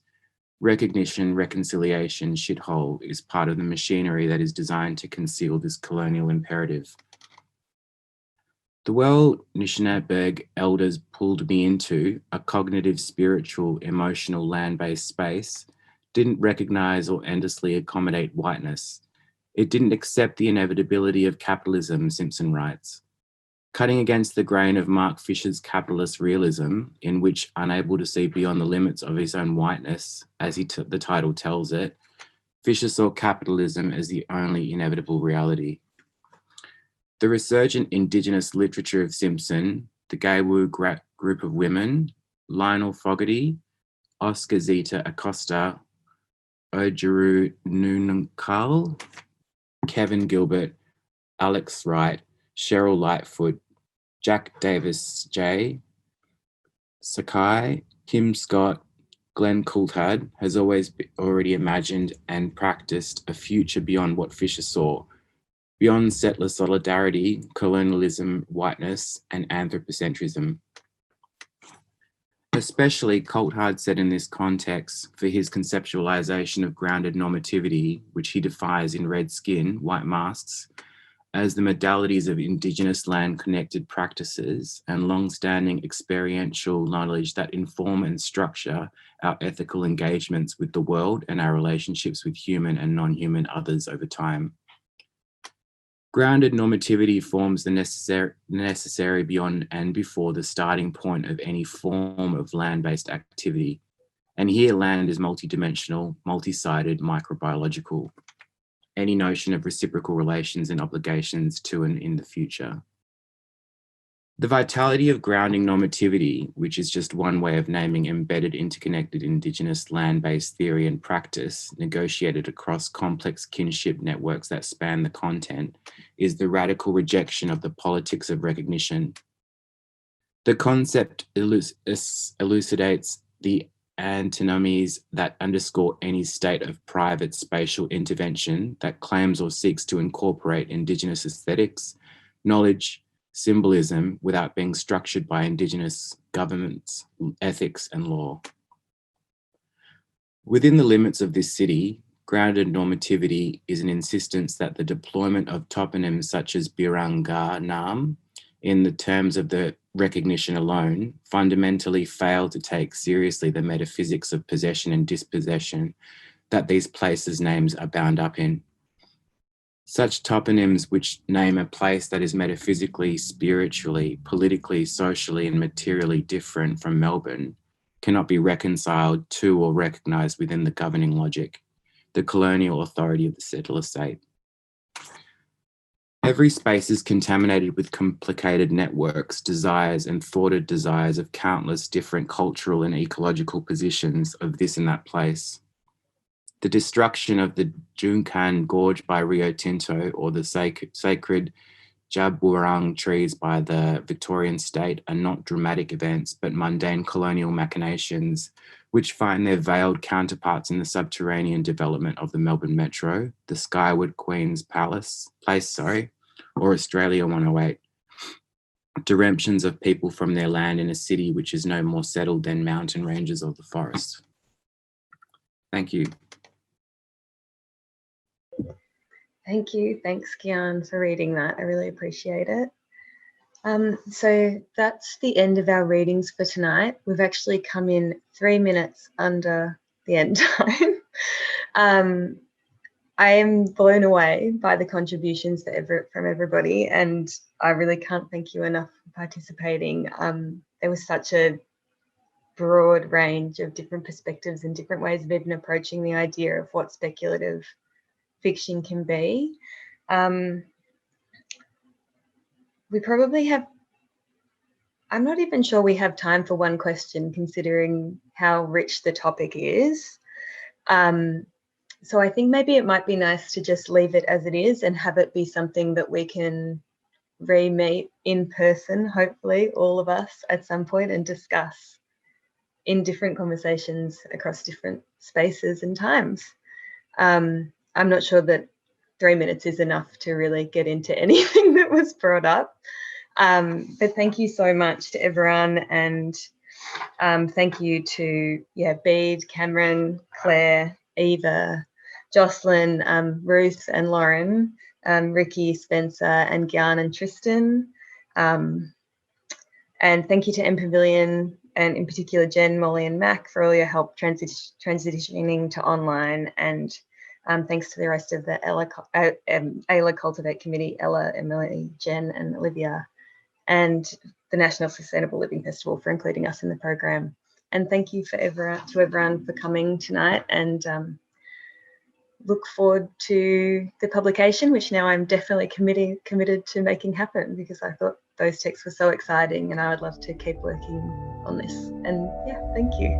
recognition, reconciliation, shithole is part of the machinery that is designed to conceal this colonial imperative. The world Nishnabeg elders pulled me into, a cognitive, spiritual, emotional, land-based space, didn't recognize or endlessly accommodate whiteness. It didn't accept the inevitability of capitalism, Simpson writes. Cutting against the grain of Mark Fisher's capitalist realism, in which, unable to see beyond the limits of his own whiteness, as the title tells it, Fisher saw capitalism as the only inevitable reality. The resurgent Indigenous literature of Simpson, the Gaywu group of women, Lionel Fogarty, Oscar Zita Acosta, Ojiru Nunankal, Kevin Gilbert, Alex Wright, Cheryl Lightfoot, Jack Davis J, Sakai, Kim Scott, Glenn Coulthard has already imagined and practiced a future beyond what Fisher saw, beyond settler solidarity, colonialism, whiteness, and anthropocentrism. Especially, Coulthard said in this context, for his conceptualization of grounded normativity, which he defies in Red Skin, White Masks, as the modalities of Indigenous land-connected practices and long-standing experiential knowledge that inform and structure our ethical engagements with the world and our relationships with human and non-human others over time. Grounded normativity forms the necessary beyond and before the starting point of any form of land-based activity. And here land is multidimensional, multi-sided, microbiological. Any notion of reciprocal relations and obligations to and in the future. The vitality of grounding normativity, which is just one way of naming embedded, interconnected Indigenous land-based theory and practice negotiated across complex kinship networks that span the content, is the radical rejection of the politics of recognition. The concept elucidates the antinomies that underscore any state of private spatial intervention that claims or seeks to incorporate Indigenous aesthetics, knowledge, symbolism without being structured by Indigenous governments, ethics, and law. Within the limits of this city, grounded normativity is an insistence that the deployment of toponyms such as Biranga Nam in the terms of the recognition alone, fundamentally fail to take seriously the metaphysics of possession and dispossession that these places' names are bound up in. Such toponyms which name a place that is metaphysically, spiritually, politically, socially, and materially different from Melbourne cannot be reconciled to or recognised within the governing logic, the colonial authority of the settler state. Every space is contaminated with complicated networks, desires, and thwarted desires of countless different cultural and ecological positions of this and that place. The destruction of the Junkan Gorge by Rio Tinto or the sacred Jaburang trees by the Victorian state are not dramatic events, but mundane colonial machinations which find their veiled counterparts in the subterranean development of the Melbourne Metro, the Skyward Queen's Place, or Australia 108. Diremptions of people from their land in a city which is no more settled than mountain ranges of the forest. Thank you. Thank you. Thanks, Kian, for reading that. I really appreciate it. So that's the end of our readings for tonight. We've actually come in 3 minutes under the end time. I am blown away by the contributions from everybody, and I really can't thank you enough for participating. There was such a broad range of different perspectives and different ways of even approaching the idea of what speculative fiction can be. We probably have, I'm not even sure we have time for one question considering how rich the topic is. So I think maybe it might be nice to just leave it as it is and have it be something that we can re-meet in person, hopefully all of us at some point, and discuss in different conversations across different spaces and times. I'm not sure that 3 minutes is enough to really get into anything that was brought up. But thank you so much to everyone, and thank you to Bede, Cameron, Claire, Eva, Jocelyn, Ruth and Lauren, Ricky, Spencer and Gian and Tristan. And thank you to MPavilion, and in particular Jen, Molly and Mac for all your help transitioning to online, and thanks to the rest of the AILA Cultivate Committee, Ella, Emily, Jen and Olivia, and the National Sustainable Living Festival for including us in the program. And thank you to everyone for coming tonight, and look forward to the publication, which now I'm definitely committed to making happen, because I thought those texts were so exciting and I would love to keep working on this. And yeah, thank you.